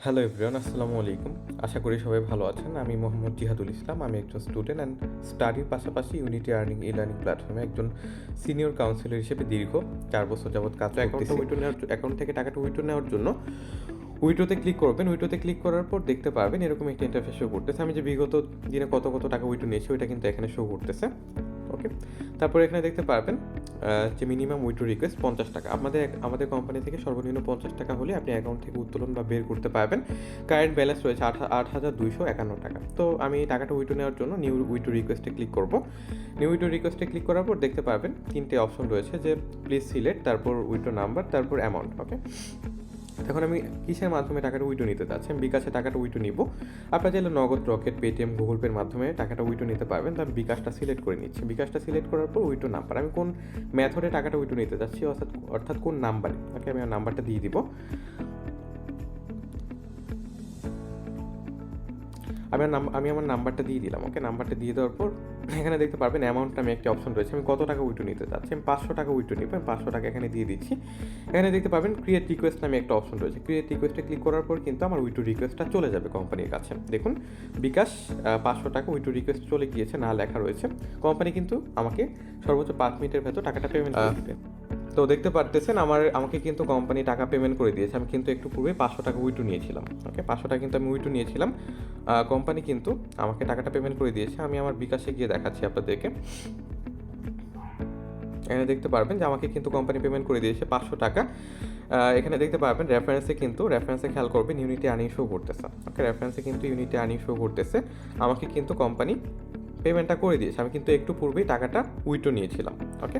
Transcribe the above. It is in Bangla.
হ্যালো এভরিওয়ান, আসসালামু আলাইকুম। আশা করি সবাই ভালো আছেন। আমি মোহাম্মদ জিহাদুল ইসলাম। আমি একজন স্টুডেন্ট অ্যান্ড স্টাডির পাশাপাশি ইউনিটি আর্নিং লার্নিং প্ল্যাটফর্মে একজন সিনিয়র কাউন্সিলর হিসেবে দীর্ঘ 4 বছর যাবৎ কাজ করতেছি। অ্যাকাউন্ট থেকে টাকাটা উইথড্র নেওয়ার জন্য উইথড্রোতে ক্লিক করবেন। উইথড্রোতে ক্লিক করার পর দেখতে পারবেন এরকম একটা ইন্টারফেস শো করতেছে। আমি যে বিগত দিনে কত টাকা উইথড্রো নিয়েছি ওইটা কিন্তু এখানে শো করতেছে। ওকে, তারপরে এখানে দেখতে পারবেন যে মিনিমাম উইথড্র রিকোয়েস্ট 50 টাকা। আমাদের কোম্পানি থেকে সর্বনিম্ন 50 টাকা হলে আপনি অ্যাকাউন্ট থেকে উত্তোলন বা বের করতে পারবেন। কারেন্ট ব্যালেন্স রয়েছে 8,251 টাকা। তো আমি টাকাটা উইথড্র নেওয়ার জন্য নিউ উইথড্র রিকোয়েস্টে ক্লিক করব। নিউ উইথড্র রিকোয়েস্টে ক্লিক করার পর দেখতে পারবেন 3টে অপশন রয়েছে, যে প্লিজ সিলেক্ট, তারপর উইথড্র নাম্বার, তারপর অ্যামাউন্ট। ওকে, এখন আমি কিসের মাধ্যমে টাকাটা উইথড্র নিতে চাচ্ছি? আমি বিকাশে টাকাটা উইথড্র নিব। আপনারা চাইলে নগদ, রকেট, পেটিএম, গুগল পের মাধ্যমে টাকাটা উইথড্র নিতে পারবেন। তো আমি বিকাশটা সিলেক্ট করে নিচ্ছি। বিকাশটা সিলেক্ট করার পর উইথড্র নাম্বার, আমি কোন মেথডে টাকাটা উইথড্র নিতে চাচ্ছি, অর্থাৎ কোন নাম্বারে। ওকে, আমি আমার নাম্বারটা দিয়ে দিব। আমি আমার নাম্বারটা দিয়ে দিলাম। ওকে, নাম্বারটা দিয়ে দেওয়ার পর এখানে দেখতে পারবেন অ্যামাউন্ট নামে একটি অপশন রয়েছে। আমি কত টাকা উইথড্র নিতে চাচ্ছি? আমি 500 টাকা উইথড্র নিব। আমি 500 টাকা এখানে দিয়ে দিচ্ছি। এখানে দেখতে পাবেন ক্রিয়েট রিকোয়েস্ট নামে একটা অপশন রয়েছে। ক্রিয়েট রিকোয়েস্টে ক্লিক করার পর কিন্তু আমার উইথড্র রিকোয়েস্টটা চলে যাবে কোম্পানির কাছে। দেখুন, বিকাশ 500 টাকা উইথড্র রিকোয়েস্ট চলে গিয়েছে, না লেখা রয়েছে। কোম্পানি কিন্তু আমাকে সর্বোচ্চ 5 মিনিটের ভেতর টাকাটা পেমেন্ট করে দিবে। তো দেখতে পারতেছেন আমাকে কিন্তু কোম্পানি টাকা পেমেন্ট করে দিয়েছে। আমি কিন্তু একটু পূর্বে 500 টাকা উইথড্র নিয়েছিলাম। ওকে, 500 টাকা কিন্তু আমি উইথড্র নিয়েছিলাম। কোম্পানি কিন্তু আমাকে টাকাটা পেমেন্ট করে দিয়েছে। আমি আমার বিকাশে গিয়ে দেখাচ্ছি আপনাদেরকে। এখানে দেখতে পারবেন যে আমাকে কিন্তু কোম্পানি পেমেন্ট করে দিয়েছে 500 টাকা। এখানে দেখতে পারবেন রেফারেন্সে খেয়াল করবেন ইউনিটি আর্নিং শো করতেছে। ওকে, রেফারেন্সে কিন্তু ইউনিটি আর্নিং শো করতেছে। আমাকে কিন্তু কোম্পানি পেমেন্টটা করে দিয়েছে। আমি কিন্তু একটু পূর্বেই টাকাটা উইথড্র নিয়েছিলাম। ওকে।